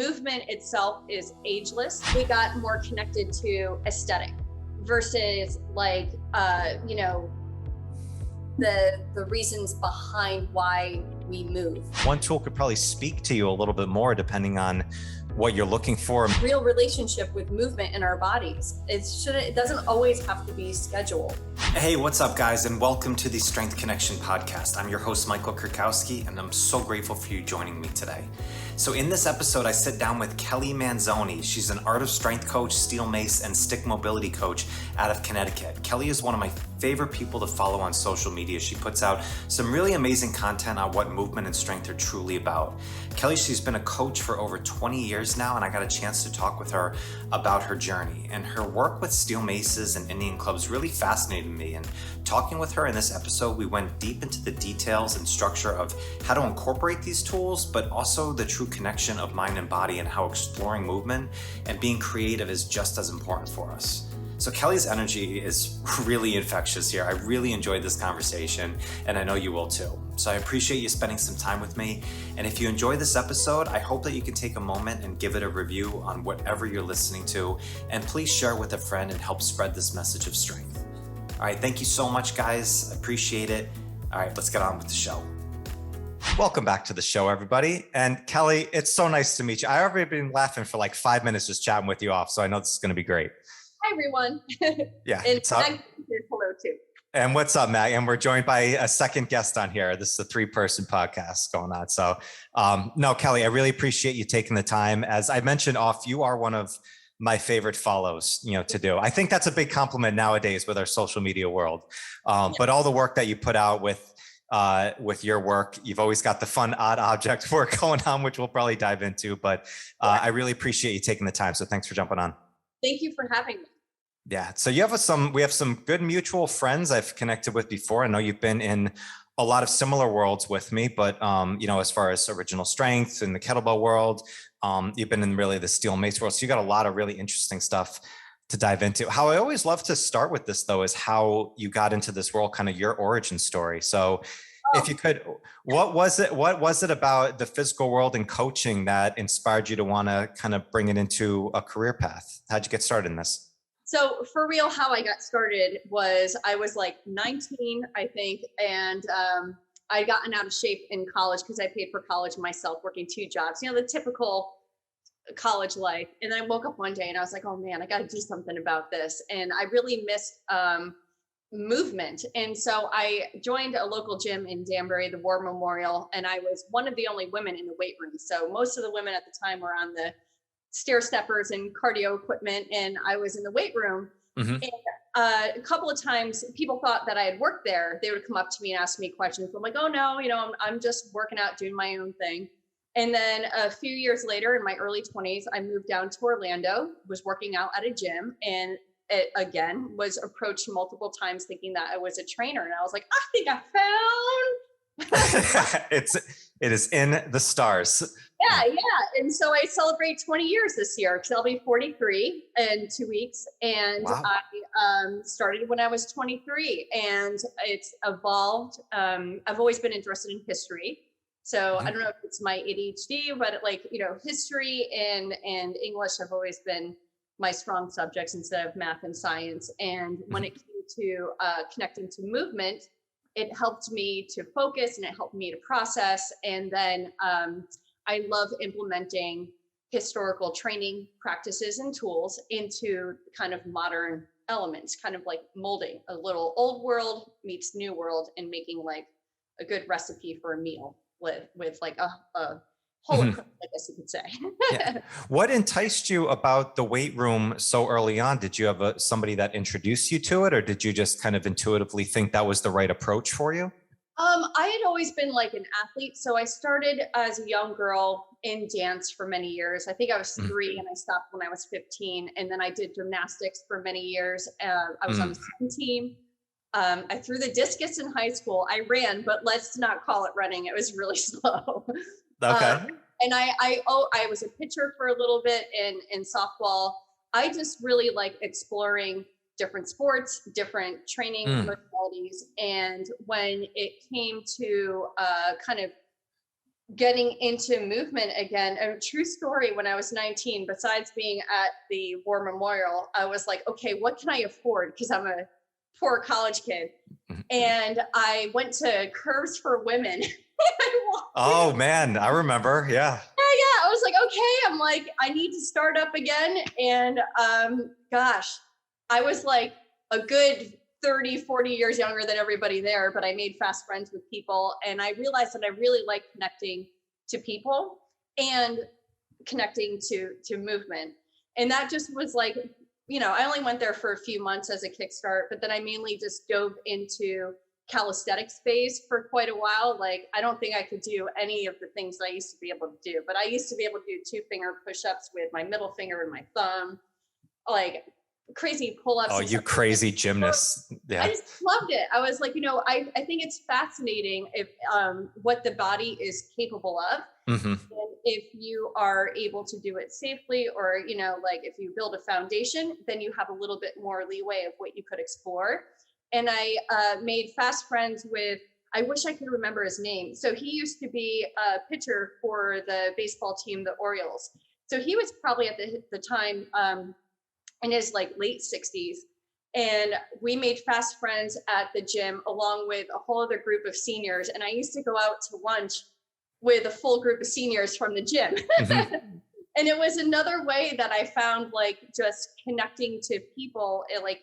movement itself is ageless. We got more connected to aesthetic versus like, the reasons behind why we move. One tool could probably speak to you a little bit more depending on what you're looking for. Real relationship with movement in our bodies. It doesn't always have to be scheduled. Hey, what's up guys, and welcome to the Strength Connection podcast. I'm your host, Michael Kurkowski, and I'm so grateful for you joining me today. So in this episode, I sit down with Kelly Manzone. She's an art of strength coach, steel mace, and stick mobility coach out of Connecticut. Kelly is one of my favorite people to follow on social media. She puts out some really amazing content on what movement and strength are truly about. Kelly, she's been a coach for over 20 years now, and I got a chance to talk with her about her journey. And her work with steel maces and Indian clubs really fascinated me. And talking with her in this episode, we went deep into the details and structure of how to incorporate these tools, but also the true connection of mind and body and how exploring movement and being creative is just as important for us. So Kelly's energy is really infectious here. I really enjoyed this conversation, and I know you will too. So I appreciate you spending some time with me. And if you enjoy this episode, I hope that you can take a moment and give it a review on whatever you're listening to. And please share with a friend and help spread this message of strength. All right, thank you so much, guys. I appreciate it. All right, let's get on with the show. Welcome back to the show, everybody. And Kelly, it's so nice to meet you. I've already been laughing for like 5 minutes just chatting with you off, so I know this is going to be great. Hi, everyone. Yeah. And Mag says hello, too. And what's up, Mag? And we're joined by a second guest on here. This is a 3-person podcast going on. So no, Kelly, I really appreciate you taking the time. As I mentioned off, you are one of my favorite follows, to do. I think that's a big compliment nowadays with our social media world. But all the work that you put out with your work, you've always got the fun, odd object work going on, which we'll probably dive into. But I really appreciate you taking the time. So thanks for jumping on. Thank you for having me. Yeah. So we have some good mutual friends I've connected with before. I know you've been in a lot of similar worlds with me, but as far as original strength in the kettlebell world, you've been in really the steel mace world. So you got a lot of really interesting stuff to dive into. How I always love to start with this though, is how you got into this world, kind of your origin story. So if you could, what was it about the physical world and coaching that inspired you to want to kind of bring it into a career path? How'd you get started in this? So for real, how I got started was I was like 19, I think. And I'd gotten out of shape in college because I paid for college myself, working 2 jobs, the typical college life. And then I woke up one day and I was like, oh man, I got to do something about this. And I really missed movement. And so I joined a local gym in Danbury, the War Memorial, and I was one of the only women in the weight room. So most of the women at the time were on the stair steppers and cardio equipment, and I was in the weight room. Mm-hmm. And a couple of times people thought that I had worked there. They would come up to me and ask me questions. I'm like, oh no, I'm just working out, doing my own thing. And then a few years later, in my early 20s, I moved down to Orlando, was working out at a gym, and it again was approached multiple times thinking that I was a trainer. And I was like, I think I found it is in the stars. Yeah. And so I celebrate 20 years this year because I'll be 43 in 2 weeks. And wow. I started when I was 23, and it's evolved. I've always been interested in history. So I don't know if it's my ADHD, but history and English have always been my strong subjects instead of math and science. And when it came to connecting to movement, it helped me to focus and it helped me to process. And then I love implementing historical training practices and tools into kind of modern elements, kind of like molding a little old world meets new world and making like a good recipe for a meal with like a whole, I guess you could say. Yeah. What enticed you about the weight room so early on? Did you have somebody that introduced you to it, or did you just kind of intuitively think that was the right approach for you? I had always been like an athlete. So I started as a young girl in dance for many years. I think I was 3 and I stopped when I was 15. And then I did gymnastics for many years. I was on the swim team. I threw the discus in high school. I ran, but let's not call it running. It was really slow. Okay. And I was a pitcher for a little bit in softball. I just really like exploring different sports, different training modalities. And when it came to kind of getting into movement again. A true story, when I was 19, besides being at the War Memorial, I was like, okay, what can I afford? Because I'm a poor college kid. And I went to Curves for Women. Oh man, I remember. Yeah. Yeah. I was like, okay, I'm like, I need to start up again. And gosh, I was like a good 30, 40 years younger than everybody there, but I made fast friends with people. And I realized that I really like connecting to people and connecting to movement. And that just was like, you know, I only went there for a few months as a kickstart, but then I mainly just dove into calisthenics phase for quite a while. Like, I don't think I could do any of the things that I used to be able to do, but I used to be able to do 2-finger push-ups with my middle finger and my thumb, like crazy pull-ups. Oh, you crazy gymnast. Yeah. I just loved it. I was like, you know, I think it's fascinating if what the body is capable of. Mm-hmm. And if you are able to do it safely, or, you know, like if you build a foundation, then you have a little bit more leeway of what you could explore. And I made fast friends with, I wish I could remember his name. So he used to be a pitcher for the baseball team, the Orioles. So he was probably at the time in his like late 60s. And we made fast friends at the gym along with a whole other group of seniors. And I used to go out to lunch with a full group of seniors from the gym. Mm-hmm. And it was another way that I found like just connecting to people. Like,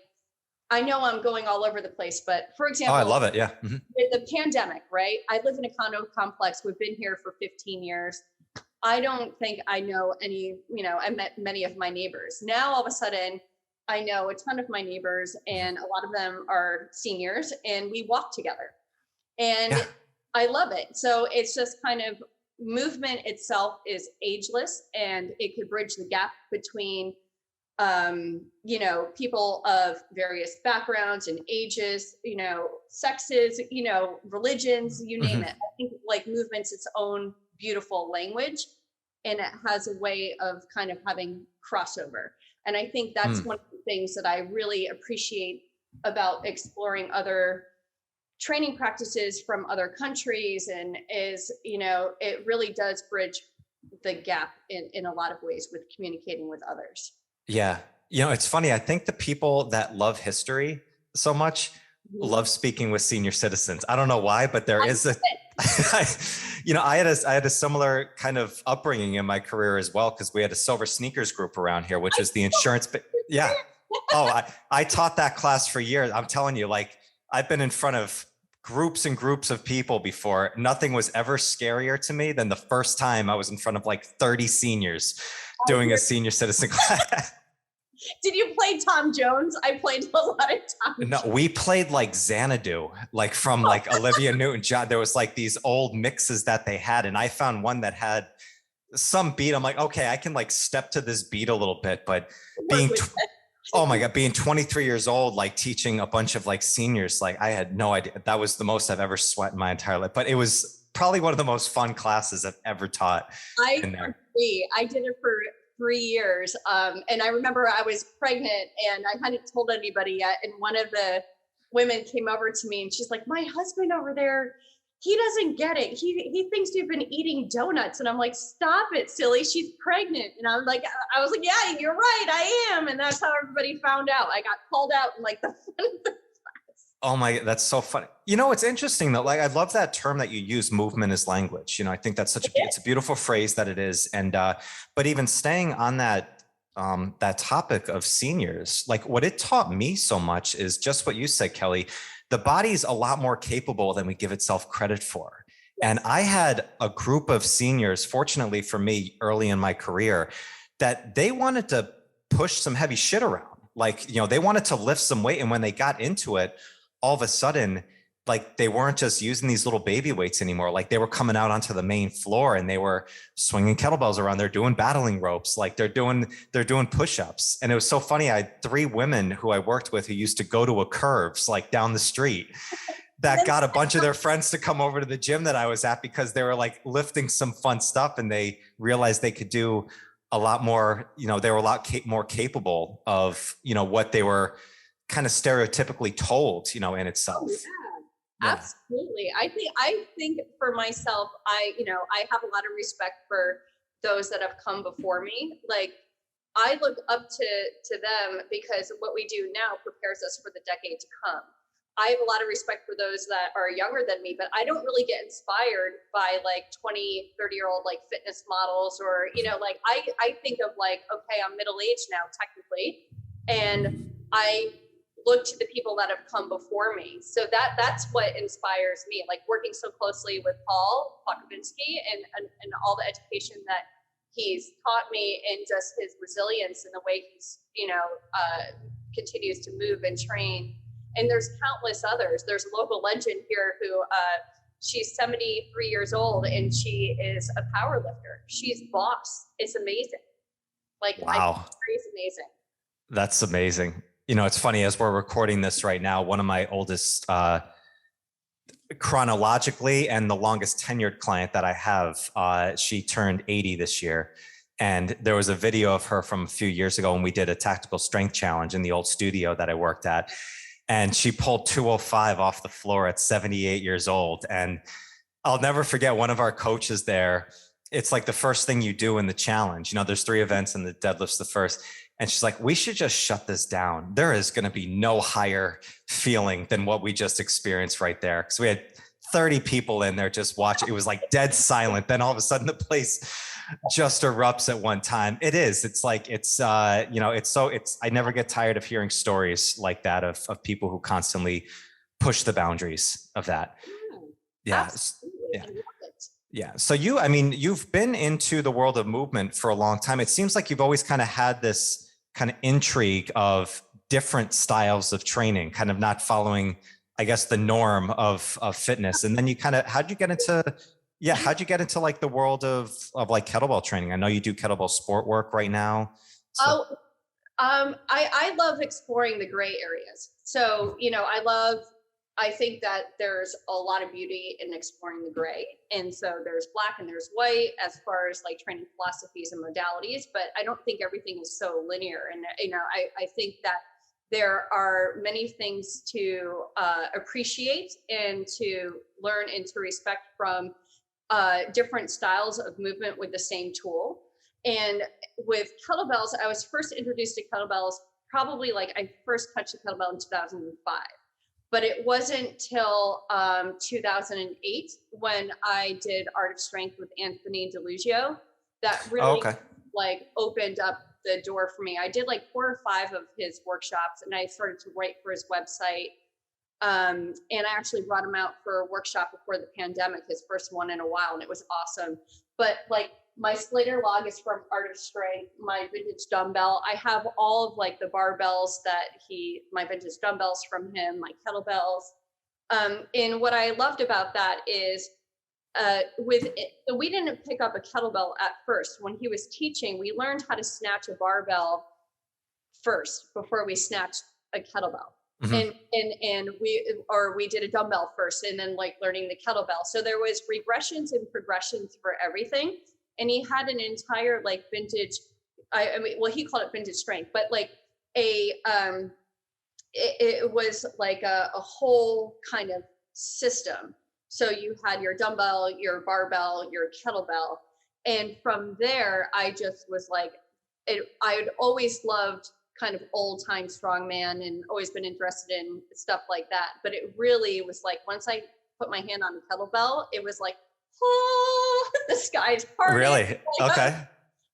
I know I'm going all over the place, but for example, I love it. Yeah. Mm-hmm. With the pandemic, right? I live in a condo complex. We've been here for 15 years. I don't think I know any, you know, I met many of my neighbors. Now, all of a sudden, I know a ton of my neighbors, and a lot of them are seniors, and we walk together. And yeah. I love it. So it's just kind of, movement itself is ageless, and it could bridge the gap between you know, people of various backgrounds and ages, you know, sexes, you know, religions, you name it. I think like movement's its own beautiful language, and it has a way of kind of having crossover. And I think that's one of the things that I really appreciate about exploring other training practices from other countries, and is, you know, it really does bridge the gap in a lot of ways with communicating with others. Yeah. You know, it's funny. I think the people that love history so much love speaking with senior citizens. I don't know why, but there is a, you know, I had a similar kind of upbringing in my career as well, because we had a silver sneakers group around here, which is the insurance. Yeah. Oh, I taught that class for years. I'm telling you, like, I've been in front of groups and groups of people before. Nothing was ever scarier to me than the first time I was in front of like 30 seniors doing a senior citizen class. Did you play Tom Jones? I played a lot of Tom Jones. No, we played like Xanadu, like from like Olivia Newton-John. There was like these old mixes that they had, and I found one that had some beat. I'm like, okay, I can like step to this beat a little bit, but being, oh my God, being 23 years old, like teaching a bunch of like seniors, like I had no idea. That was the most I've ever sweat in my entire life, but it was probably one of the most fun classes I've ever taught. I agree. I did it for 3 years. And I remember I was pregnant and I hadn't told anybody yet. And one of the women came over to me and she's like, my husband over there, he doesn't get it. He thinks you've been eating donuts. And I'm like, stop it, silly. She's pregnant. And I was like, yeah, you're right. I am. And that's how everybody found out. I got called out in like the front of the class. Oh my, that's so funny. You know, it's interesting though. Like, I love that term that you use, movement as language. You know, I think that's it's a beautiful phrase that it is. And, but even staying on that, that topic of seniors, like what it taught me so much is just what you said, Kelly. The body's a lot more capable than we give itself credit for. And I had a group of seniors, fortunately for me, early in my career, that they wanted to push some heavy shit around. Like, you know, they wanted to lift some weight. And when they got into it, all of a sudden, like they weren't just using these little baby weights anymore. Like they were coming out onto the main floor and they were swinging kettlebells around. They're doing battling ropes. Like they're doing push-ups. And it was so funny. I had 3 women who I worked with who used to go to a Curves like down the street that got a bunch of their friends to come over to the gym that I was at because they were like lifting some fun stuff and they realized they could do a lot more, you know, they were a lot more capable of, you know, what they were kind of stereotypically told, you know, in itself. Oh, yeah. Yeah. Absolutely. I think for myself, I have a lot of respect for those that have come before me. Like, I look up to them because what we do now prepares us for the decade to come. I have a lot of respect for those that are younger than me, but I don't really get inspired by like 20, 30-year-old like fitness models or, like I think of like, okay, I'm middle-aged now technically. And I look to the people that have come before me. So that's what inspires me, like working so closely with Paul Kurkowski and all the education that he's taught me, and just his resilience and the way he's, continues to move and train. And there's countless others. There's a local legend here who, she's 73 years old and she is a power lifter. She's boss. It's amazing. Like, wow. It's amazing. That's amazing. It's funny, as we're recording this right now, one of my oldest, chronologically, and the longest tenured client that I have, she turned 80 this year. And there was a video of her from a few years ago when we did a tactical strength challenge in the old studio that I worked at. And she pulled 205 off the floor at 78 years old. And I'll never forget one of our coaches there. It's like the first thing you do in the challenge. There's 3 events and the deadlift's the first. And she's like, we should just shut this down. There is going to be no higher feeling than what we just experienced right there. Because we had 30 people in there just watching. It was like dead silent. Then all of a sudden the place just erupts at one time. It's like, I never get tired of hearing stories like that of people who constantly push the boundaries of that. Yeah. Absolutely. Yeah. Yeah. So you've been into the world of movement for a long time. It seems like you've always kind of had this kind of intrigue of different styles of training, kind of not following, I guess, the norm of fitness. And then how'd you get into like the world of like kettlebell training? I know you do kettlebell sport work right now. So. I love exploring the gray areas. So, I think that there's a lot of beauty in exploring the gray. And so there's black and there's white as far as like training philosophies and modalities, but I don't think everything is so linear. And, I think that there are many things to appreciate and to learn and to respect from different styles of movement with the same tool. And with kettlebells, I was first introduced to kettlebells probably like I first touched a kettlebell in 2005. But it wasn't till 2008 when I did Art of Strength with DiLuglio that really like opened up the door for me. I did like 4 or 5 of his workshops, and I started to write for his website. And I actually brought him out for a workshop before the pandemic, his first one in a while, and it was awesome. But like, my Slater log is from Art of Strength, my vintage dumbbell. I have all of like the barbells my vintage dumbbells from him, my kettlebells. And what I loved about that is we didn't pick up a kettlebell at first. When he was teaching, we learned how to snatch a barbell first before we snatched a kettlebell. Mm-hmm. And we did a dumbbell first, and then like learning the kettlebell. So there was regressions and progressions for everything. And he had an entire like vintage, he called it vintage strength, but like it was like a whole kind of system. So you had your dumbbell, your barbell, your kettlebell. And from there, I just was like, I had always loved kind of old time strongman and always been interested in stuff like that. But it really was like, once I put my hand on the kettlebell, it was like, oh, the sky's parting. Really? Like, okay.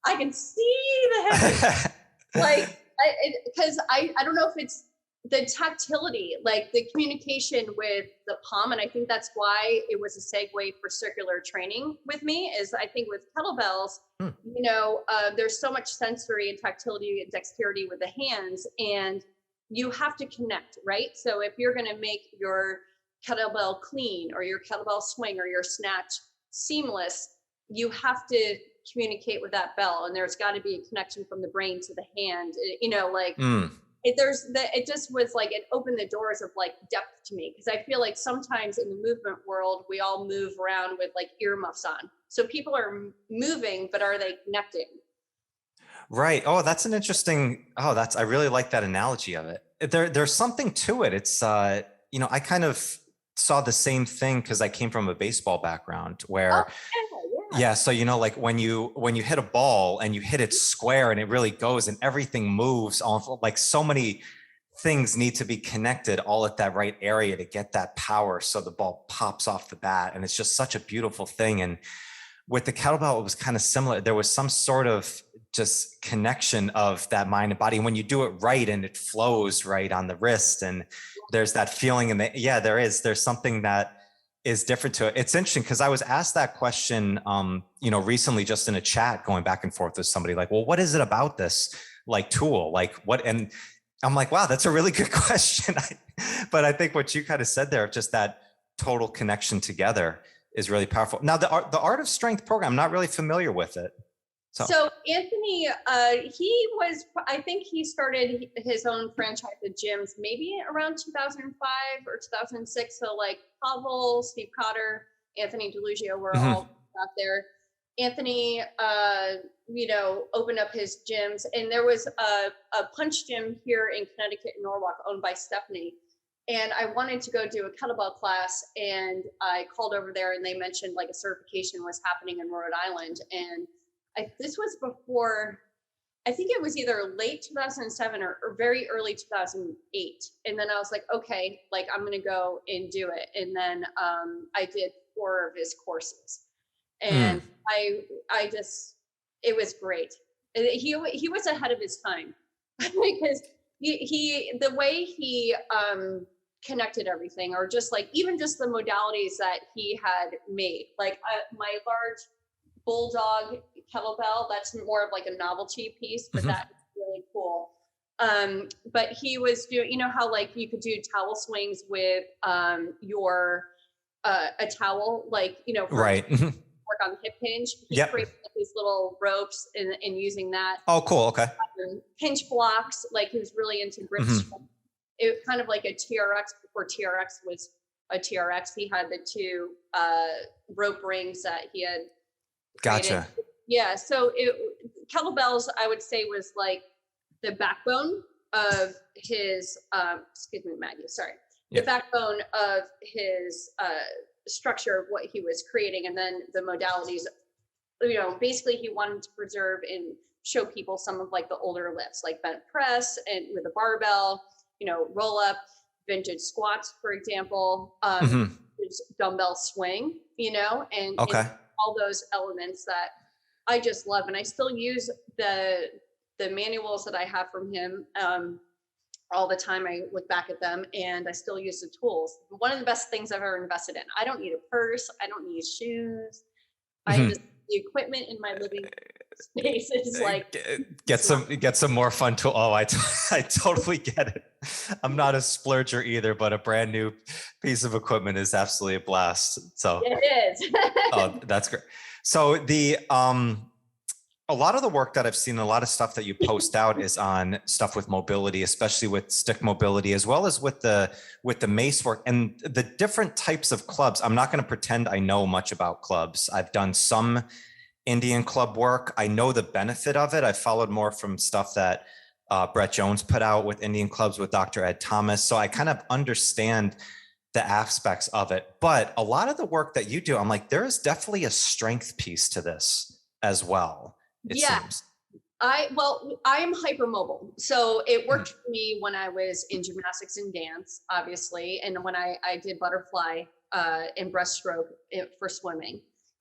I can see the heavens. Like, because I don't know if it's the tactility, like the communication with the palm. And I think that's why it was a segue for circular training with me, is I think with kettlebells, there's so much sensory and tactility and dexterity with the hands, and you have to connect, right? So if you're going to make your kettlebell clean or your kettlebell swing or your snatch seamless, you have to communicate with that bell, and there's got to be a connection from the brain to the hand, it just was like, it opened the doors of like depth to me, because I feel like sometimes in the movement world we all move around with like earmuffs on, so people are moving, but are they connecting? Right. Oh, that's an interesting, I really like that analogy of it. There's something to it. It's I kind of saw the same thing because I came from a baseball background Oh, where, yeah. yeah. So, like when you hit a ball and you hit it square and it really goes and everything moves, all like so many things need to be connected all at that right area to get that power. So the ball pops off the bat, and it's just such a beautiful thing. And with the kettlebell, it was kind of similar. There was some sort of just connection of that mind and body. And when you do it right and it flows right on the wrist, and there's that feeling in the, yeah, there's something that is different to it. It's interesting because I was asked that question, recently just in a chat going back and forth with somebody like, well, what is it about this like tool? Like what? And I'm like, wow, that's a really good question. But I think what you kind of said there, just that total connection together is really powerful. Now, the Art of Strength program, I'm not really familiar with it. So Anthony, I think he started his own franchise of gyms maybe around 2005 or 2006. So like Pavel, Steve Cotter, Anthony DiLuglio were all out there. Anthony, opened up his gyms, and there was a punch gym here in Connecticut, in Norwalk, owned by Stefanie. And I wanted to go do a kettlebell class, and I called over there, and they mentioned like a certification was happening in Rhode Island. And this was before, I think it was either late 2007 or very early 2008. And then I was like, okay, like I'm going to go and do it. And then I did 4 of his courses, and it was great. He was ahead of his time because the way he connected everything, or just like even just the modalities that he had made, like my large bulldog kettlebell, that's more of like a novelty piece, but that's really cool. But he was doing, how like you could do towel swings with your a towel, like right. work on the hip hinge. He created these little ropes and using that. Oh, cool. Okay. Hinge blocks, like he was really into grip strength. It was kind of like a TRX before TRX was a TRX. He had the 2 rope rings that he had created. Gotcha. Yeah. So kettlebells, I would say, was like the backbone of his, excuse me, Maggie, sorry. The backbone of his structure of what he was creating. And then the modalities, basically he wanted to preserve and show people some of like the older lifts, like bent press and with a barbell, roll up, vintage squats, for example, dumbbell swing, and all those elements that I just love. And I still use the manuals that I have from him all the time. I look back at them and I still use the tools. One of the best things I've ever invested in. I don't need a purse. I don't need shoes. I just, the equipment in my living space is like get some more fun tool. Oh, I totally get it. I'm not a splurger either, but a brand new piece of equipment is absolutely a blast. So it is. Oh, that's great. So a lot of the work that I've seen, a lot of stuff that you post out is on stuff with mobility, especially with stick mobility, as well as with the mace work and the different types of clubs. I'm not going to pretend I know much about clubs. I've done some Indian club work. I know the benefit of it. I followed more from stuff that Brett Jones put out with Indian clubs with Dr. Ed Thomas. So I kind of understand the aspects of it. But a lot of the work that you do, I'm like, there is definitely a strength piece to this as well. It seems. I am hypermobile. So it worked for me when I was in gymnastics and dance, obviously. And when I did butterfly and breaststroke for swimming.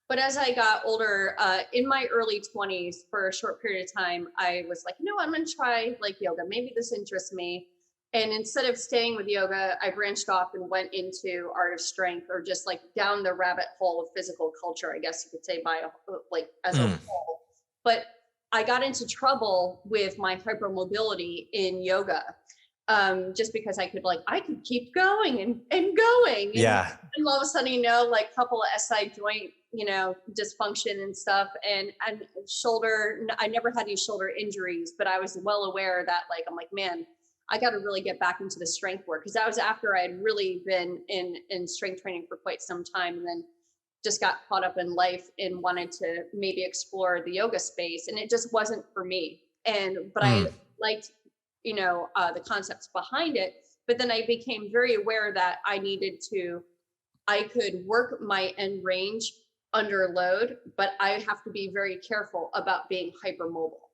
But as I got older, in my early 20s, for a short period of time, I was like, I'm going to try like yoga. Maybe this interests me. And instead of staying with yoga, I branched off and went into Art of Strength, or just like down the rabbit hole of physical culture, I guess you could say, as a whole. But I got into trouble with my hypermobility in yoga, just because I could keep going and going. And all of a sudden, like a couple of SI joint, dysfunction and stuff. And shoulder, I never had any shoulder injuries, but I was well aware that I'm like, man, I got to really get back into the strength work. Cause that was after I had really been in strength training for quite some time. And then just got caught up in life and wanted to maybe explore the yoga space. And it just wasn't for me. But I liked, the concepts behind it. But then I became very aware that I needed to I could work my end range under load, but I have to be very careful about being hypermobile.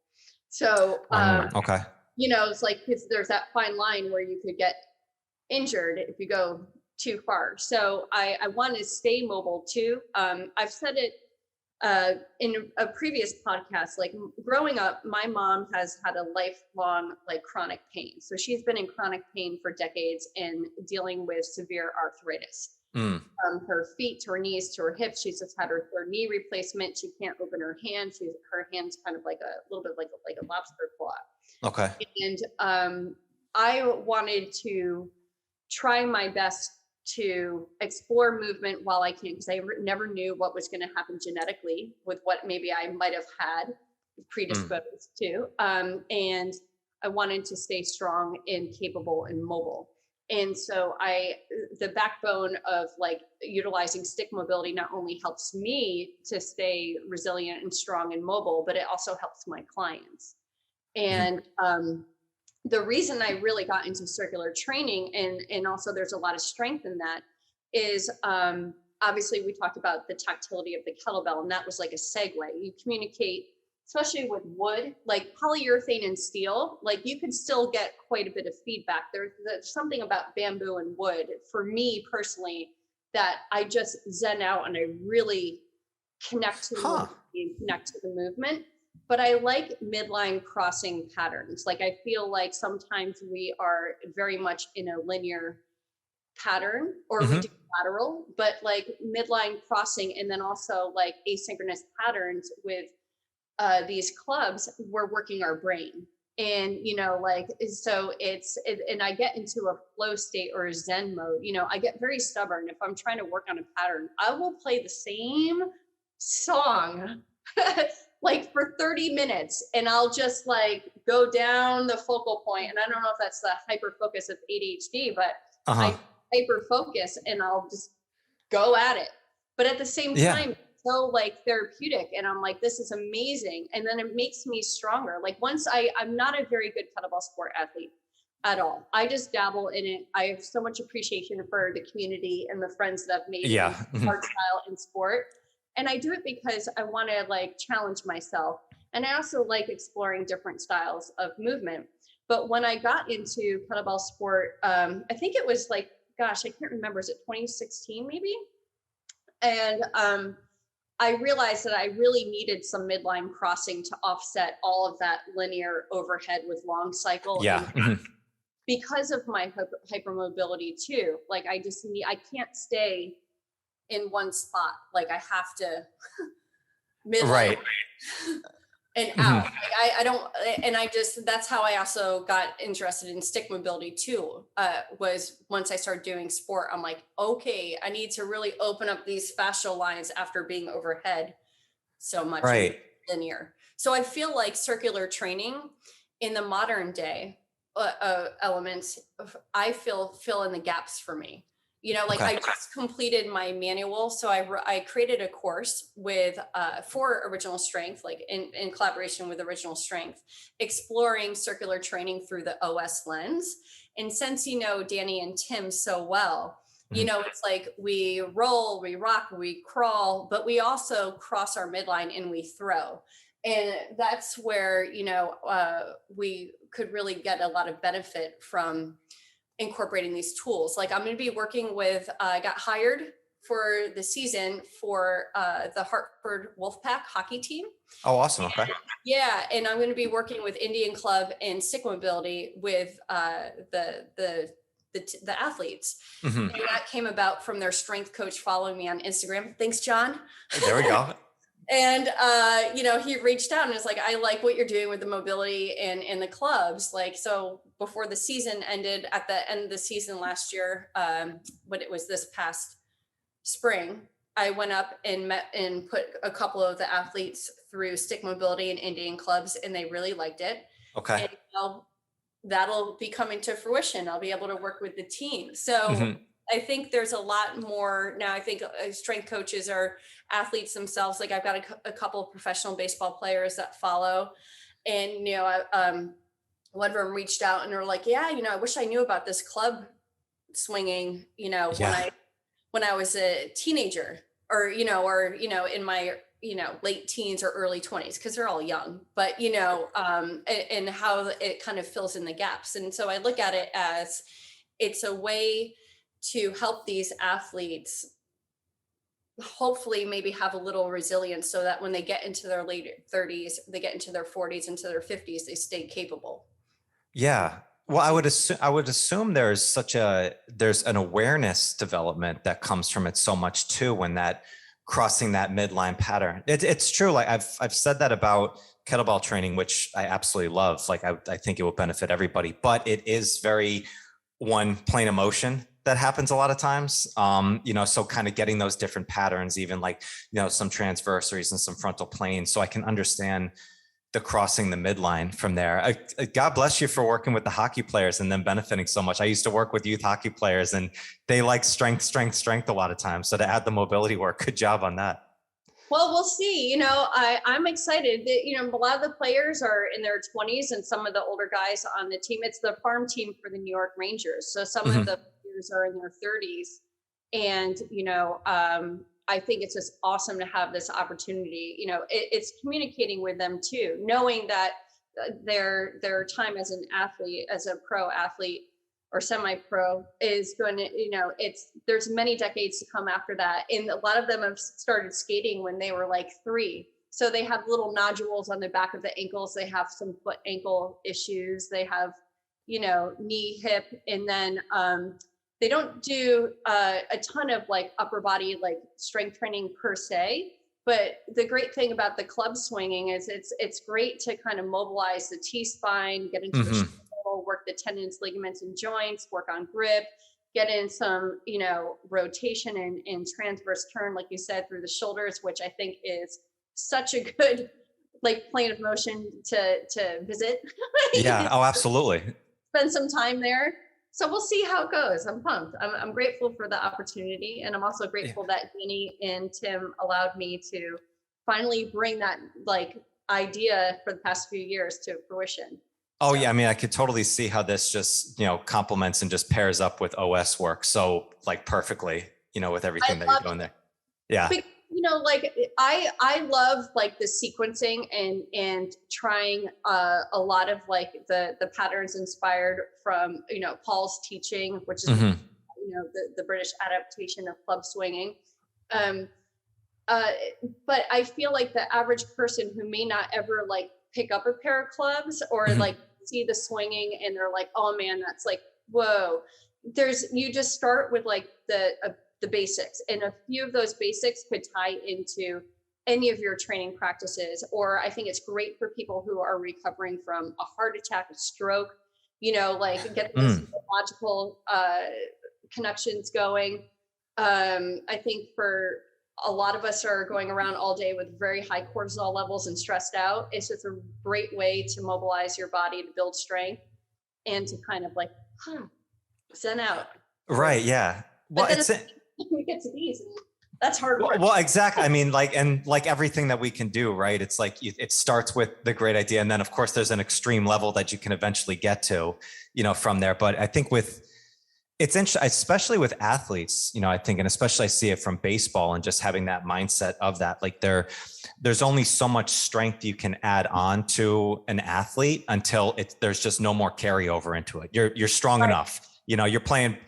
So, okay. you know, it's like, because there's that fine line where you could get injured if you go too far. So I want to stay mobile too. I've said it in a previous podcast, like growing up, my mom has had a lifelong like chronic pain. So she's been in chronic pain for decades and dealing with severe arthritis. From her feet to her knees to her hips. She's just had her third knee replacement. She can't open her hand. Her hand's kind of like a little bit like a lobster claw. Okay. And I wanted to try my best to explore movement while I can, because I never knew what was going to happen genetically with what maybe I might have had predisposed to. And I wanted to stay strong and capable and mobile. And so the backbone of like utilizing stick mobility not only helps me to stay resilient and strong and mobile, but it also helps my clients. And the reason I really got into circular training, and also there's a lot of strength in that, is obviously we talked about the tactility of the kettlebell, and that was like a segue. You communicate, especially with wood, like polyurethane and steel, like you could still get quite a bit of feedback. There's something about bamboo and wood, for me personally, that I just zen out and I really connect to the movement. But I like midline crossing patterns. Like I feel like sometimes we are very much in a linear pattern, or we do lateral, but like midline crossing, and then also like asynchronous patterns with these clubs, we're working our brain. And, you know, like, so and I get into a flow state or a Zen mode. You know, I get very stubborn. If I'm trying to work on a pattern, I will play the same song like for 30 minutes, and I'll just like go down the focal point. And I don't know if that's the hyper focus of ADHD, but I hyper focus and I'll just go at it. But at the same time, so like therapeutic, and I'm like, this is amazing. And then it makes me stronger. Like once I'm not a very good kettlebell sport athlete at all. I just dabble in it. I have so much appreciation for the community and the friends that I've made in art style and sport. And I do it because I want to like challenge myself. And I also like exploring different styles of movement. But when I got into kettlebell sport, I think it was like, gosh, I can't remember. Is it 2016 maybe? And I realized that I really needed some midline crossing to offset all of that linear overhead with long cycle. Yeah. Because of my hypermobility too. Like I can't stay in one spot. Like I have to midline and out. Like I don't, and that's how I also got interested in stick mobility too, was once I started doing sport, I'm like, okay, I need to really open up these fascial lines after being overhead so much linear. So I feel like circular training in the modern day elements, I fill in the gaps for me. You know, like I just completed my manual. So I created a course with for Original Strength, like in collaboration with Original Strength, exploring circular training through the OS lens. And since you know Danny and Tim so well, you know, it's like we roll, we rock, we crawl, but we also cross our midline and we throw. And that's where, you know, we could really get a lot of benefit from incorporating these tools. Like I'm going to be working with, I got hired for the season for the Hartford Wolfpack hockey team. Oh, awesome. Okay. Yeah. And I'm going to be working with Indian Club and Stick Mobility with the athletes. And that came about from their strength coach following me on Instagram. Thanks, John. There we go. And, you know, he reached out and was like, I like what you're doing with the mobility and in the clubs. Like, so before the season ended, at the end of the season last year, when it was this past spring, I went up and met and put a couple of the athletes through stick mobility and Indian clubs, and they really liked it. Okay. And that'll be coming to fruition. I'll be able to work with the team. So I think there's a lot more now. I think strength coaches are athletes themselves. Like I've got a couple of professional baseball players that follow, and, you know, one of them reached out and they're like, yeah, you know, I wish I knew about this club swinging, you know, when I was a teenager or, in my, late teens or early 20s, because they're all young, but, and how it kind of fills in the gaps. And so I look at it as it's a way to help these athletes hopefully maybe have a little resilience so that when they get into their late 30s, they get into their 40s, into their 50s, they stay capable. Yeah. Well, I would assume there's an awareness development that comes from it so much too, when that crossing that midline pattern. It's true. Like I've said that about kettlebell training, which I absolutely love. Like I think it will benefit everybody, but it is very one plain emotion that happens a lot of times. So kind of getting those different patterns, even like, some transversaries and some frontal planes. So I can understand the crossing the midline from there. God bless you for working with the hockey players and then benefiting so much. I used to work with youth hockey players and they like strength a lot of times. So to add the mobility work, good job on that. Well, we'll see. I'm excited that, a lot of the players are in their 20s and some of the older guys on the team, it's the farm team for the New York Rangers. So some of the players are in their 30s. And, I think it's just awesome to have this opportunity. It's communicating with them too, knowing that their time as an athlete, as a pro athlete or semi-pro is going to, there's many decades to come after that. And a lot of them have started skating when they were like 3. So they have little nodules on the back of the ankles. They have some foot ankle issues. They have, knee, hip, and then, they don't do a ton of like upper body, like strength training per se, but the great thing about the club swinging is it's great to kind of mobilize the T-spine, get into the shoulder, work the tendons, ligaments, and joints, work on grip, get in some, rotation and transverse turn, like you said, through the shoulders, which I think is such a good like plane of motion to visit. Yeah. Oh, absolutely. Spend some time there. So we'll see how it goes. I'm pumped. I'm grateful for the opportunity. And I'm also grateful that Danny and Tim allowed me to finally bring that like idea for the past few years to fruition. Oh, yeah. I mean, I could totally see how this just, complements and just pairs up with OS work. So like perfectly, with everything that you're doing there. Yeah. But, I love like the sequencing and trying a lot of like the patterns inspired from, Paul's teaching, which is, the British adaptation of club swinging. But I feel like the average person who may not ever like pick up a pair of clubs or like see the swinging and they're like, oh man, that's like, whoa. You just start with like the basics, and a few of those basics could tie into any of your training practices. Or I think it's great for people who are recovering from a heart attack, a stroke, like get these logical connections going. I think for a lot of us are going around all day with very high cortisol levels and stressed out. It's just a great way to mobilize your body to build strength and to kind of like zen out. Right. Yeah. Well, we get to these, and that's hard work. Well, exactly. I mean, like everything that we can do, right? It's like it starts with the great idea, and then of course there's an extreme level that you can eventually get to, from there. But I think it's interesting, especially with athletes, I think, and especially I see it from baseball and just having that mindset of that, like there's only so much strength you can add on to an athlete until there's just no more carryover into it. You're strong enough, you're playing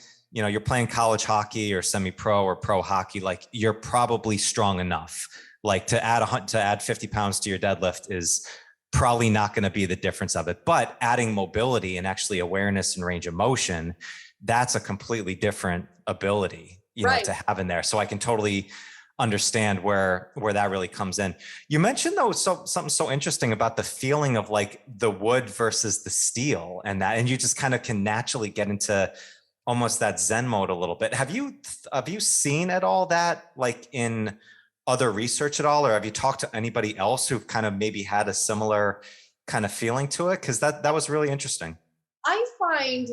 college hockey or semi-pro or pro hockey, like you're probably strong enough. Like to add 50 pounds to your deadlift is probably not going to be the difference of it. But adding mobility and actually awareness and range of motion, that's a completely different ability, to have in there. So I can totally understand where that really comes in. You mentioned though, something so interesting about the feeling of like the wood versus the steel and you just kind of can naturally get into almost that Zen mode a little bit. Have you seen at all that like in other research at all, or have you talked to anybody else who've kind of maybe had a similar kind of feeling to it? Because that was really interesting. I find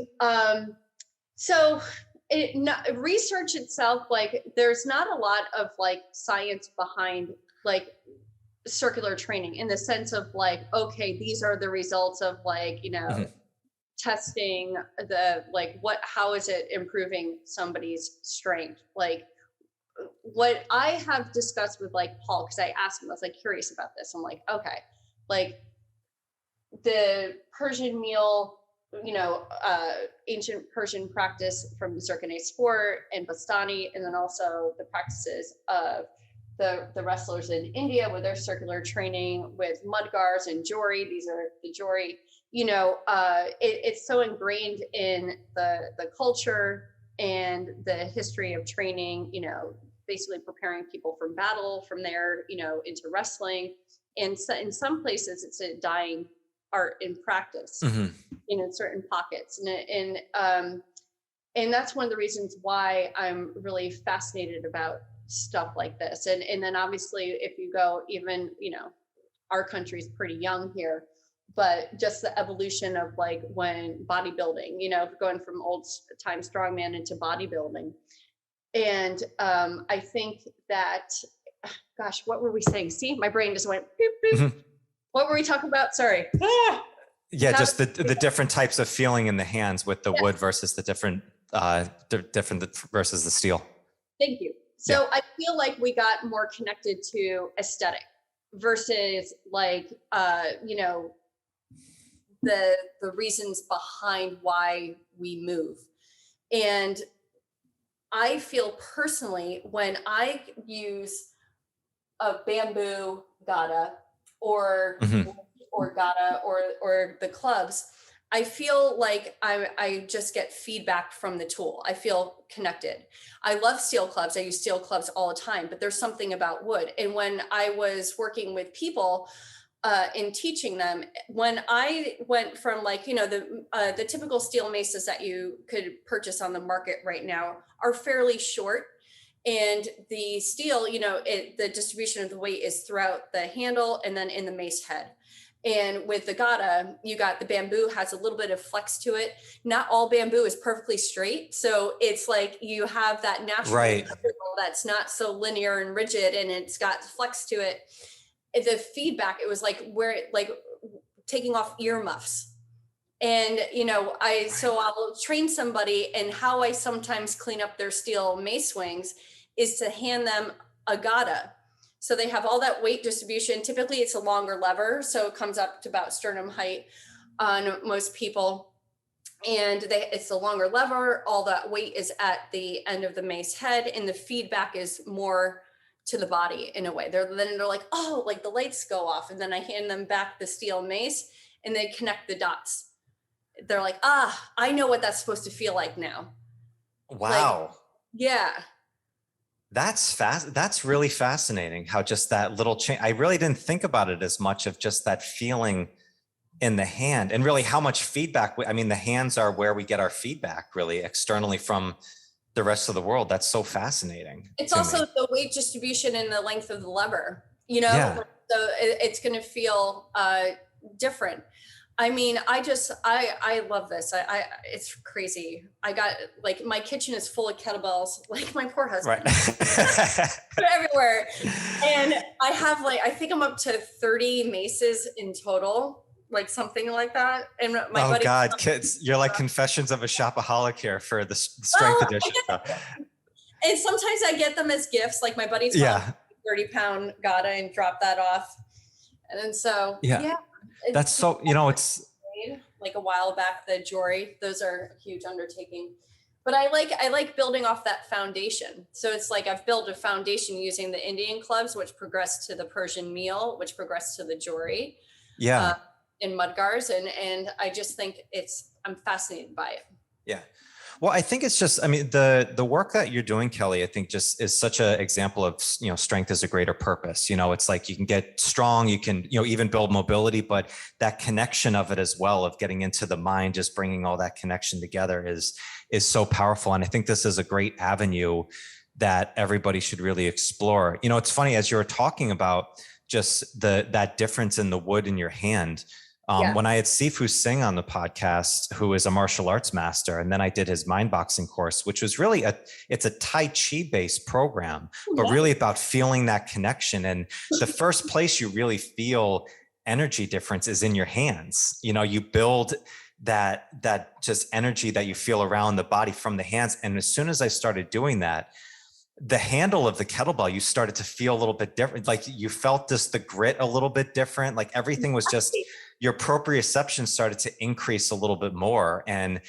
research itself, like there's not a lot of like science behind like circular training in the sense of like, okay, these are the results of like, testing how is it improving somebody's strength? Like, what I have discussed with like Paul, because I asked him, I was like curious about this. I'm like, okay, like the Persian meal, ancient Persian practice from the Zirconian sport and Bastani, and then also the practices of the wrestlers in India with their circular training with mudgars and jori. These are the jori. It's so ingrained in the culture and the history of training. Basically preparing people from battle from there, into wrestling. And so in some places, it's a dying art in practice, in certain pockets, and that's one of the reasons why I'm really fascinated about stuff like this. And then obviously, if you go even, our country's pretty young here, but just the evolution of like when bodybuilding, going from old time strongman into bodybuilding, and I think that, gosh, what were we saying? See, my brain just went boop, boop. What were we talking about? Sorry. Yeah, just the different types of feeling in the hands with the wood versus the different versus the steel. Thank you. So I feel like we got more connected to aesthetic versus like, the reasons behind why we move. And I feel personally, when I use a bamboo gata or gata or the clubs, I feel like I just get feedback from the tool. I feel connected. I love steel clubs. I use steel clubs all the time, but there's something about wood. And when I was working with people in teaching them, when I went from like, the typical steel maces that you could purchase on the market right now are fairly short. And the steel, the distribution of the weight is throughout the handle and then in the mace head. And with the gata, you got the bamboo has a little bit of flex to it. Not all bamboo is perfectly straight. So it's like you have that natural material that's not so linear and rigid, and it's got flex to it. The feedback, it was like taking off earmuffs. And, I'll train somebody, and how I sometimes clean up their steel mace wings is to hand them a gata. So they have all that weight distribution. Typically it's a longer lever, so it comes up to about sternum height on most people. And it's a longer lever. All that weight is at the end of the mace head, and the feedback is more to the body in a way. They're like, oh, like the lights go off. And then I hand them back the steel mace and they connect the dots. They're like, I know what that's supposed to feel like now. Wow. Like, yeah. That's fast. That's really fascinating how just that little change, I really didn't think about it as much of just that feeling in the hand, and really how much feedback. The hands are where we get our feedback really externally from the rest of the world. That's so fascinating. It's also the weight distribution and the length of the lever, so it's going to feel different. I love this. It's crazy. I got like, my kitchen is full of kettlebells, like my poor husband. Right. They're everywhere. And I have I think I'm up to 30 maces in total, like something like that. And my buddy, God, kids, you're like Confessions of a Shopaholic here for the strength edition. And sometimes I get them as gifts. Like my buddy's 30-pound gata and drop that off. And then that's so, it's like a while back, the jori, those are a huge undertaking, but I like building off that foundation. So it's like, I've built a foundation using the Indian clubs, which progressed to the Persian meal, which progressed to the jori, in mudgars. And I just think I'm fascinated by it. Yeah. Well, I think it's just, the work that you're doing, Kelly, I think just is such an example of, strength as a greater purpose. It's like you can get strong, you can, even build mobility, but that connection of it as well, of getting into the mind, just bringing all that connection together is so powerful. And I think this is a great avenue that everybody should really explore. It's funny, as you were talking about just that difference in the wood in your hand. When I had Sifu Singh on the podcast, who is a martial arts master, and then I did his mind boxing course, which was really it's a Tai Chi based program, but really about feeling that connection. And the first place you really feel energy difference is in your hands. You build that just energy that you feel around the body from the hands. And as soon as I started doing that, the handle of the kettlebell, you started to feel a little bit different. Like you felt the grit a little bit different. Like everything was just, your proprioception started to increase a little bit more. And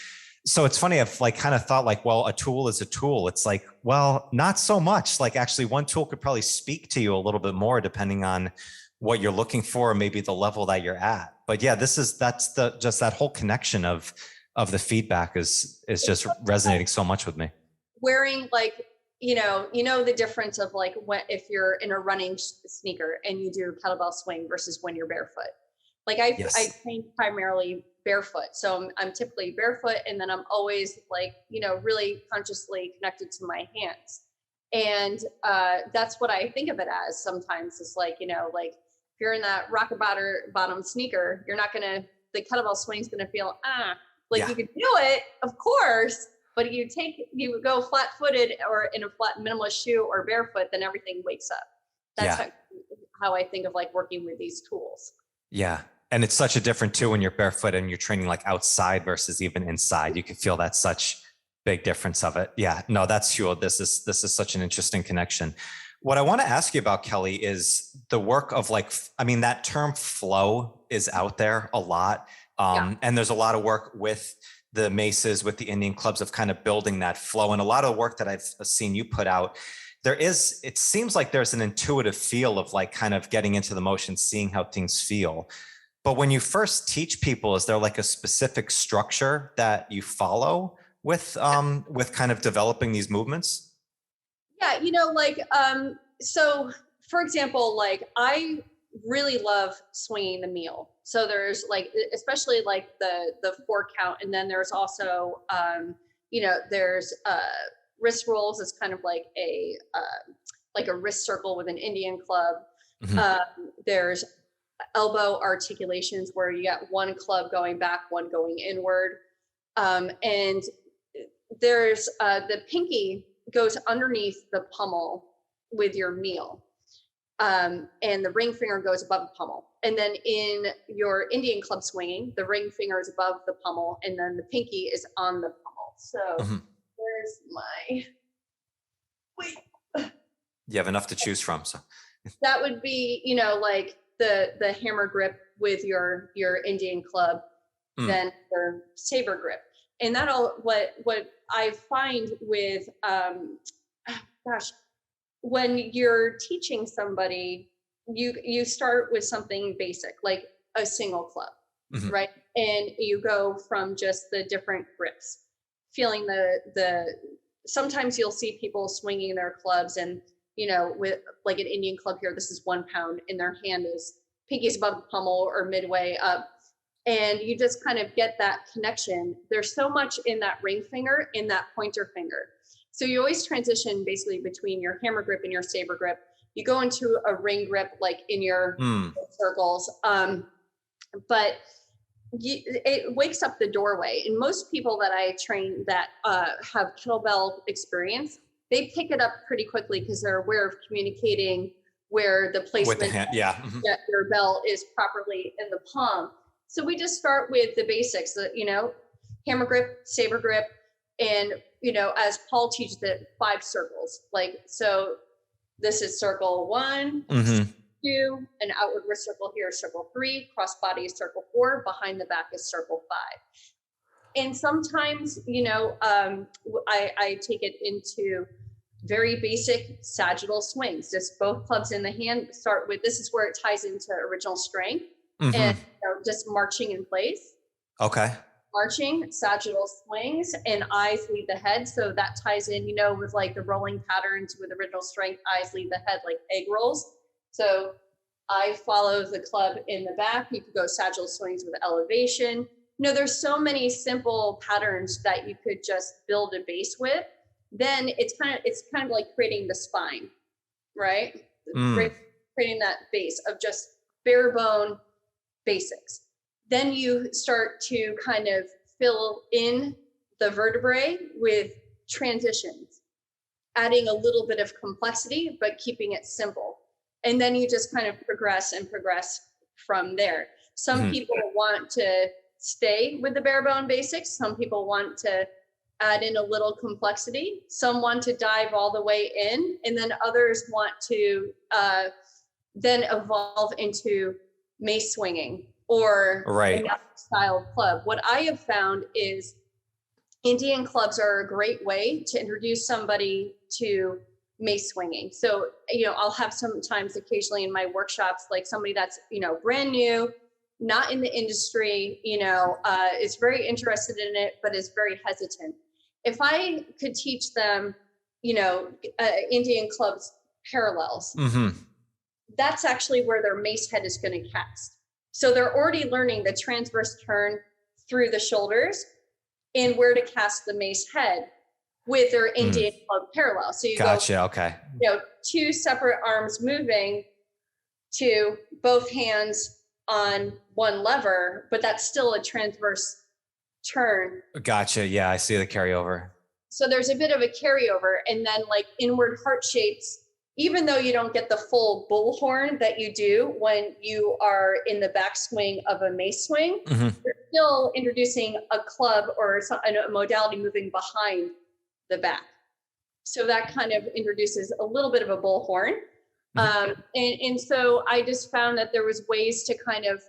so it's funny, I've like kind of thought like, well, a tool is a tool. It's like, well, not so much. Like actually one tool could probably speak to you a little bit more depending on what you're looking for, or maybe the level that you're at. But yeah, just that whole connection of the feedback is just resonating so much with me. Wearing like, you know the difference of like if you're in a running sneaker and you do kettlebell swing versus when you're barefoot. Like I train primarily barefoot. So I'm typically barefoot, and then I'm always like, really consciously connected to my hands. And that's what I think of it as sometimes. It's like, like if you're in that rocker bottom sneaker, you're not the kettlebell swing's going to feel, you could do it, of course, but you go flat footed or in a flat minimalist shoe or barefoot, then everything wakes up. That's how I think of like working with these tools. Yeah. And it's such a different too when you're barefoot and you're training like outside versus even inside. You can feel that such big difference of it. Yeah, no, that's huge. This is such an interesting connection. What I want to ask you about, Kelly, is the work of like, I mean, that term flow is out there a lot. And there's a lot of work with the Maces, with the Indian clubs of kind of building that flow. And a lot of work that I've seen you put out, it seems like there's an intuitive feel of like kind of getting into the motion, seeing how things feel. But when you first teach people, is there like a specific structure that you follow with kind of developing these movements? Yeah, so for example, like I really love swinging the meal. So there's like, especially like the 4 count. And then there's also, there's wrist rolls. It's kind of like a wrist circle with an Indian club. Mm-hmm. There's elbow articulations where you got one club going back, one going inward. And there's the pinky goes underneath the pommel with your meal. And the ring finger goes above the pommel. And then in your Indian club swinging, the ring finger is above the pommel, and then the pinky is on the pommel. So where's my, You have enough to choose from. So that would be, like the hammer grip with your Indian club, then your saber grip. And that'll, what I find with, when you're teaching somebody, you start with something basic, like a single club, right? And you go from just the different grips, feeling sometimes you'll see people swinging their clubs and, with like an Indian club here, this is 1 pound and their hand is pinky's above the pommel or midway up. And you just kind of get that connection. There's so much in that ring finger, in that pointer finger. So you always transition basically between your hammer grip and your saber grip. You go into a ring grip, like in your circles. But it wakes up the doorway. And most people that I train that have kettlebell experience, they pick it up pretty quickly because they're aware of communicating where the placement with the hand, your bell is properly in the palm. So we just start with the basics, hammer grip, saber grip, and, as Paul teaches it, 5 circles. Like, so this is circle 1, 2, an outward wrist circle here, circle 3, cross body is circle 4, behind the back is circle 5. And sometimes, I take it into very basic sagittal swings, just both clubs in the hand. Start with, this is where it ties into original strength and just marching in place. Okay. Marching, sagittal swings, and eyes lead the head. So that ties in, with like the rolling patterns with original strength, eyes lead the head, like egg rolls. So I follow the club in the back. You could go sagittal swings with elevation. There's so many simple patterns that you could just build a base with. Then it's kind of like creating the spine, right? Creating that base of just bare bone basics. Then you start to kind of fill in the vertebrae with transitions, adding a little bit of complexity, but keeping it simple. And then you just kind of progress from there. Some people want to stay with the bare bone basics. Some people want to add in a little complexity. Some want to dive all the way in, and then others want to then evolve into mace swinging or another style of club. What I have found is Indian clubs are a great way to introduce somebody to mace swinging. So, I'll have sometimes occasionally in my workshops, like somebody that's, brand new, not in the industry, is very interested in it, but is very hesitant. If I could teach them, Indian clubs parallels, that's actually where their mace head is going to cast. So they're already learning the transverse turn through the shoulders and where to cast the mace head with their Indian club parallel. So you okay. Two separate arms moving to both hands on one lever, but that's still a transverse turn. Gotcha. Yeah, I see the carryover. So there's a bit of a carryover, and then like inward heart shapes, even though you don't get the full bullhorn that you do when you are in the backswing of a mace swing, you're still introducing a club or a modality moving behind the back. So that kind of introduces a little bit of a bullhorn. And so I just found that there was ways to kind of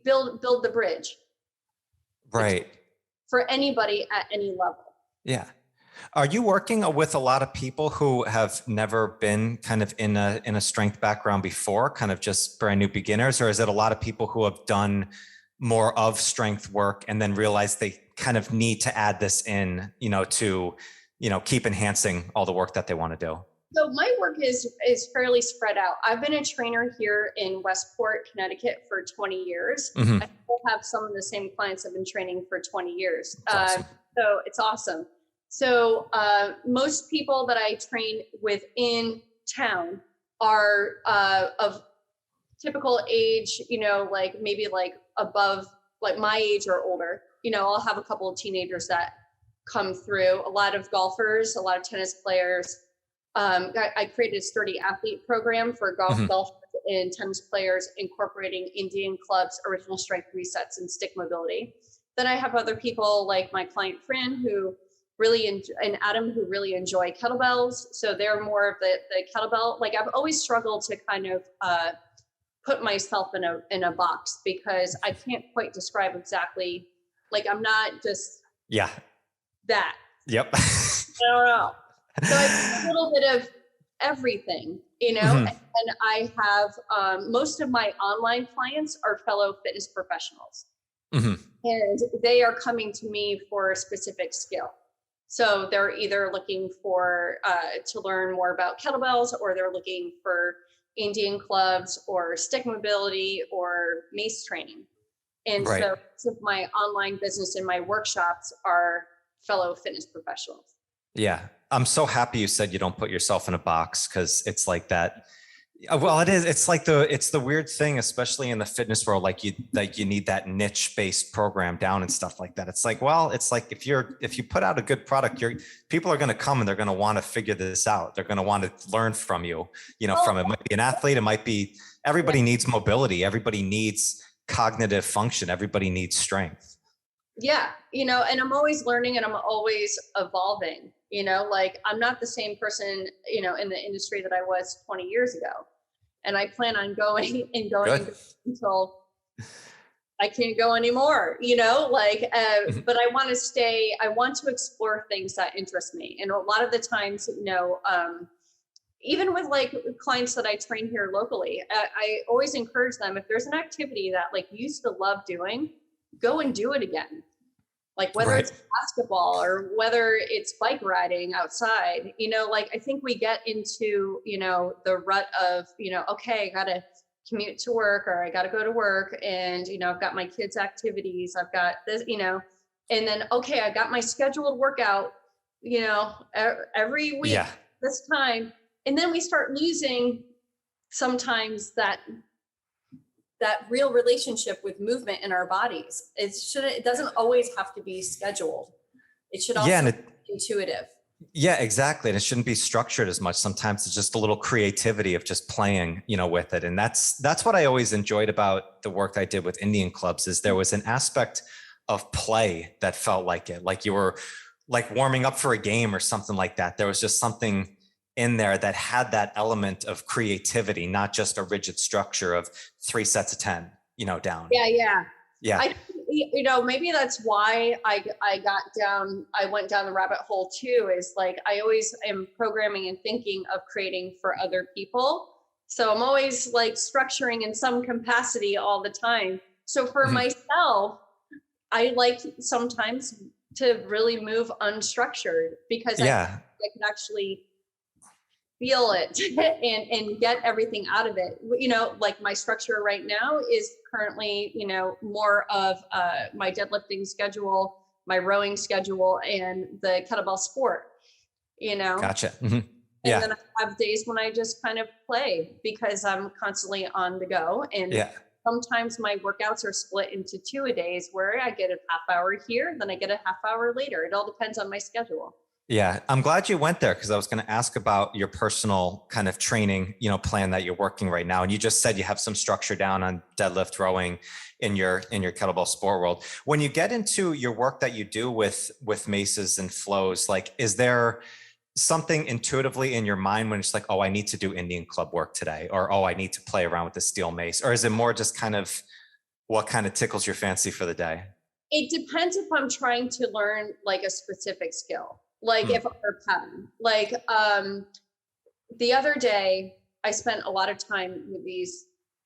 build the bridge. Right. For anybody at any level. Yeah. Are you working with a lot of people who have never been kind of in a strength background before, kind of just brand new beginners, or is it a lot of people who have done more of strength work and then realize they kind of need to add this in, to, keep enhancing all the work that they want to do? So my work is fairly spread out. I've been a trainer here in Westport, Connecticut for 20 years. I still have some of the same clients I've been training for 20 years. Awesome. So it's awesome. So most people that I train within town are of typical age, like maybe like above like my age or older. I'll have a couple of teenagers that come through, a lot of golfers, a lot of tennis players. I created a Sturdy Athlete program for golfers and tennis players, incorporating Indian clubs, original strength resets, and stick mobility. Then I have other people like my client Fran, who really, and Adam, who really enjoy kettlebells. So they're more of the kettlebell. Like I've always struggled to kind of put myself in a box, because I can't quite describe exactly, like I'm not just that. Yep. I don't know. So I do a little bit of everything, and I have most of my online clients are fellow fitness professionals, and they are coming to me for a specific skill. So they're either looking for to learn more about kettlebells, or they're looking for Indian clubs or stick mobility or mace training. And so my online business and my workshops are fellow fitness professionals. Yeah. I'm so happy you said you don't put yourself in a box, because it's like that. Well, it is. It's like it's the weird thing, especially in the fitness world, like you need that niche based program down and stuff like that. It's like, well, it's like if you put out a good product, people are going to come and they're going to want to figure this out. They're going to want to learn from you, from it might be an athlete. It might be, everybody needs mobility. Everybody needs cognitive function. Everybody needs strength. Yeah. And I'm always learning and I'm always evolving. Like I'm not the same person, in the industry that I was 20 years ago. And I plan on going until I can't go anymore, but I want to explore things that interest me. And a lot of the times, even with like clients that I train here locally, I always encourage them, if there's an activity that like you used to love doing, go and do it again. Like whether it's basketball or whether it's bike riding outside, I think we get into, the rut of, okay, I got to commute to work, or I got to go to work, and, I've got my kids' activities, I've got this, and then, okay, I got my scheduled workout, every week this time. And then we start losing sometimes that real relationship with movement in our bodies. It doesn't always have to be scheduled. It should also be intuitive. Yeah, exactly. And it shouldn't be structured as much. Sometimes it's just a little creativity of just playing, with it. And that's what I always enjoyed about the work I did with Indian clubs, is there was an aspect of play that felt like it, like you were like warming up for a game or something like that. There was just something in there that had that element of creativity, not just a rigid structure of 3 sets of 10, down. Yeah. Maybe that's why I went down the rabbit hole too, is like, I always am programming and thinking of creating for other people. So I'm always like structuring in some capacity all the time. So for myself, I like sometimes to really move unstructured, because I can actually feel it and get everything out of it. Like my structure right now is currently, more of my deadlifting schedule, my rowing schedule, and the kettlebell sport, Gotcha. And then I have days when I just kind of play because I'm constantly on the go. And sometimes my workouts are split into 2 a days, where I get a half hour here, then I get a half hour later. It all depends on my schedule. Yeah, I'm glad you went there, because I was going to ask about your personal kind of training, plan that you're working right now. And you just said you have some structure down on deadlift, rowing in your kettlebell sport world. When you get into your work that you do with maces and flows, like, is there something intuitively in your mind when it's like, oh, I need to do Indian club work today, or, oh, I need to play around with the steel mace? Or is it more just kind of what kind of tickles your fancy for the day? It depends if I'm trying to learn like a specific skill, like if or pattern. Like the other day, I spent a lot of time with these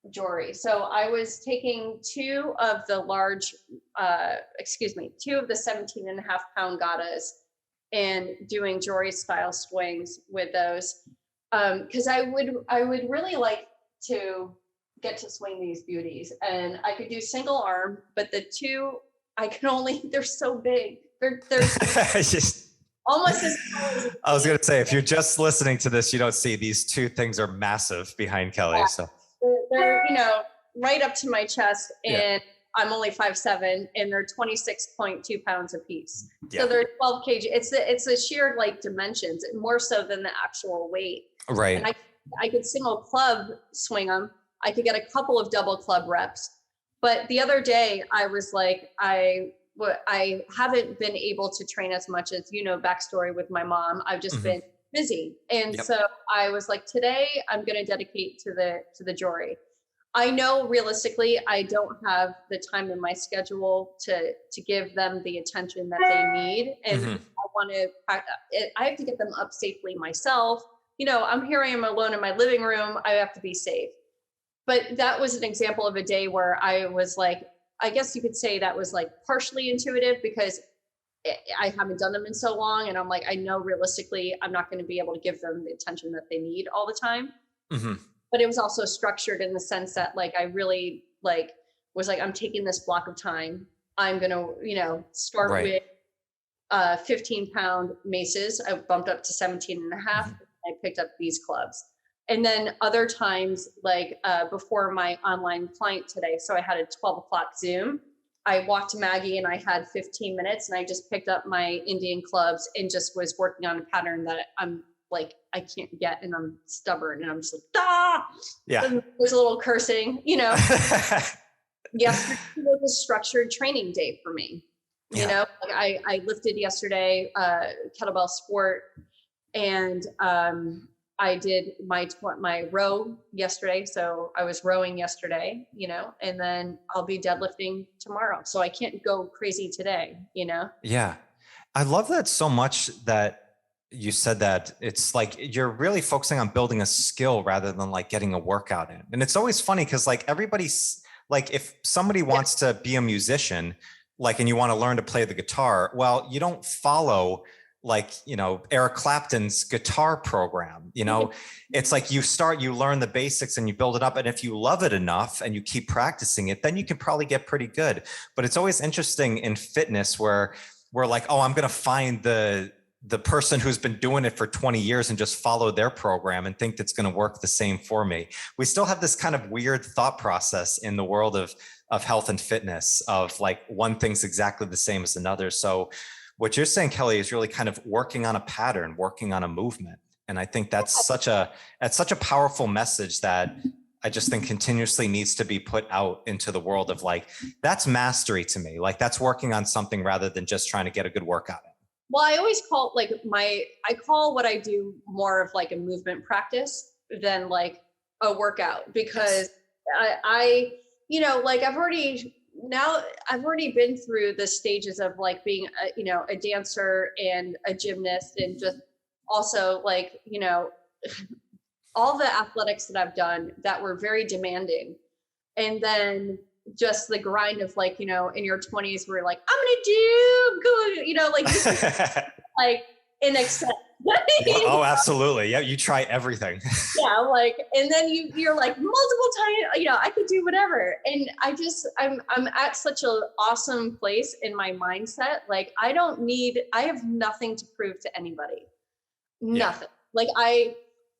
jewelry. So I was taking two of the 17.5-pound gatas and doing jewelry style swings with those. Cause I would really like to get to swing these beauties, and I could do single arm, but the two, they're so big. They're almost as tall as I was going to say, if you're just listening to this, you don't see these two things are massive behind Kelly. Yeah. So they're, right up to my chest, and I'm only 5'7", and they're 26.2 pounds a piece. Yeah. So they're 12 kg. It's a sheer like dimensions, more so than the actual weight. Right. And I could single club swing them. I could get a couple of double club reps. But the other day I was like, I haven't been able to train as much as, backstory with my mom. I've just been busy. And so I was like, today I'm going to dedicate to the jewelry. I know realistically, I don't have the time in my schedule to give them the attention that they need. And I have to get them up safely myself. I'm here, I am alone in my living room. I have to be safe. But that was an example of a day where I was like, I guess you could say that was like partially intuitive, because I haven't done them in so long. And I'm like, I know realistically, I'm not going to be able to give them the attention that they need all the time. But it was also structured in the sense that like, I really was like, I'm taking this block of time. I'm going to, start with 15-pound maces. I bumped up to 17.5. I picked up these clubs. And then other times, like before my online client today, so I had a 12 o'clock Zoom. I walked to Maggie and I had 15 minutes, and I just picked up my Indian clubs and just was working on a pattern that I'm like, I can't get, and I'm stubborn, and I'm just like, ah! Yeah. And there's a little cursing, Yesterday was a structured training day for me. Like I lifted yesterday, kettlebell sport, and I did my row yesterday. So I was rowing yesterday, and then I'll be deadlifting tomorrow. So I can't go crazy today, Yeah. I love that so much that you said that. It's like, you're really focusing on building a skill rather than like getting a workout in. And it's always funny, because like everybody's like, if somebody wants to be a musician, like, and you want to learn to play the guitar, well, you don't follow like, Eric Clapton's guitar program, it's like you learn the basics and you build it up. And if you love it enough and you keep practicing it, then you can probably get pretty good. But it's always interesting in fitness where we're like, oh, I'm going to find the person who's been doing it for 20 years and just follow their program and think that's going to work the same for me. We still have this kind of weird thought process in the world of health and fitness, of like one thing's exactly the same as another. So what you're saying, Kelly, is really kind of working on a pattern, working on a movement. And I think that's such a powerful message that I just think continuously needs to be put out into the world of like, that's mastery to me. Like that's working on something rather than just trying to get a good workout in. Well, I always call I call what I do more of like a movement practice than like a workout, because I you know, like I've already been through the stages of like being a dancer and a gymnast, and just also like, you know, all the athletics that I've done that were very demanding. And then just the grind of like, you know, in your 20s where you're like, I'm gonna do good, you know, like like in excess. Oh, absolutely. Yeah, you try everything. Yeah, like, and then you're like multiple times, you know, I could do whatever. And I'm at such an awesome place in my mindset. Like I have nothing to prove to anybody. Nothing. Yeah. Like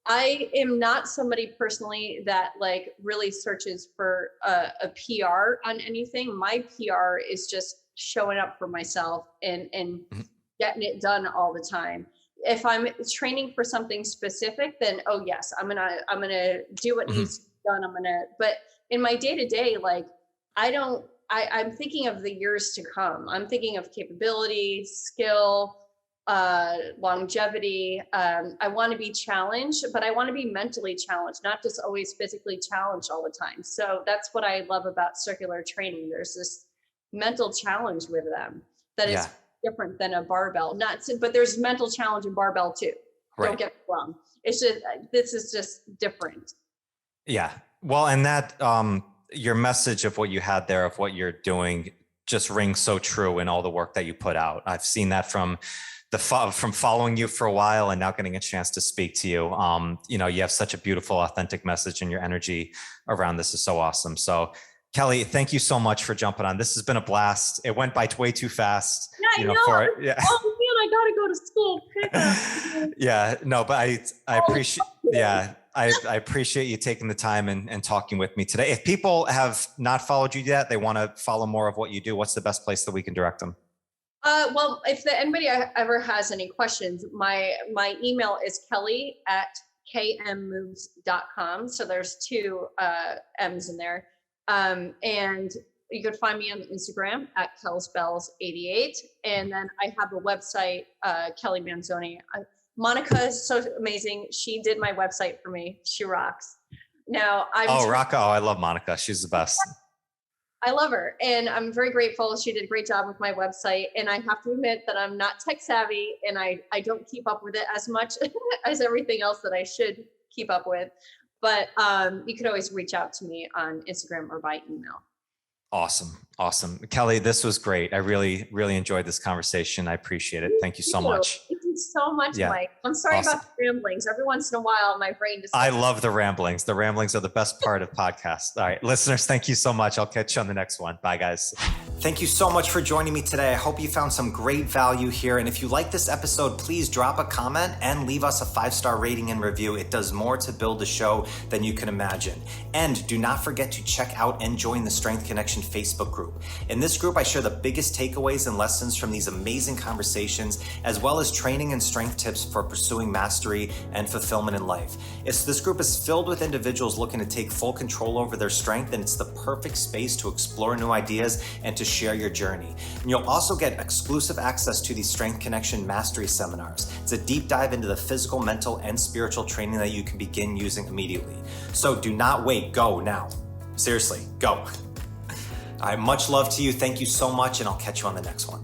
I am not somebody personally that like really searches for a PR on anything. My PR is just showing up for myself and getting it done all the time. If I'm training for something specific, then oh yes, I'm gonna do what needs to be done. But in my day to day, like I'm thinking of the years to come. I'm thinking of capability, skill, longevity. I want to be challenged, but I want to be mentally challenged, not just always physically challenged all the time. So that's what I love about circular training. There's this mental challenge with them that is different than a barbell. But there's mental challenge in barbell too. Right. Don't get me wrong. It's just, this is just different. Yeah. Well, and that, your message of what you had there, of what you're doing, just rings so true in all the work that you put out. I've seen that from following you for a while and now getting a chance to speak to you. You know, you have such a beautiful, authentic message, and your energy around this is so awesome. So Kelly, thank you so much for jumping on. This has been a blast. It went by way too fast. Yeah, I know. Oh man, I gotta go to school. Yeah, no, but I appreciate. Yeah, I appreciate you taking the time and talking with me today. If people have not followed you yet, they want to follow more of what you do, what's the best place that we can direct them? Well, if anybody ever has any questions, my email is kelly@kmmoves.com. So there's two M's in there. And you could find me on Instagram at kellsbells88. And then I have a website, Kelly Manzone. Monica is so amazing. She did my website for me. She rocks. Now Rocco. I love Monica. She's the best. I love her. And I'm very grateful. She did a great job with my website. And I have to admit that I'm not tech savvy, and I don't keep up with it as much as everything else that I should keep up with. But you could always reach out to me on Instagram or by email. Awesome. Kelly, this was great. I really, really enjoyed this conversation. I appreciate it. Thank you so much. Thank you so much, Mike. I'm sorry about the ramblings. Every once in a while, my brain just... I love the ramblings. The ramblings are the best part of podcasts. All right, listeners, thank you so much. I'll catch you on the next one. Bye, guys. Thank you so much for joining me today. I hope you found some great value here. And if you like this episode, please drop a comment and leave us a 5-star rating and review. It does more to build the show than you can imagine. And do not forget to check out and join the Strength Connection Facebook group. In this group, I share the biggest takeaways and lessons from these amazing conversations, as well as training and strength tips for pursuing mastery and fulfillment in life. This group is filled with individuals looking to take full control over their strength, and it's the perfect space to explore new ideas and to share your journey. And you'll also get exclusive access to these Strength Connection Mastery Seminars. It's a deep dive into the physical, mental, and spiritual training that you can begin using immediately. So do not wait, go now. Seriously, go. All right, much love to you. Thank you so much, and I'll catch you on the next one.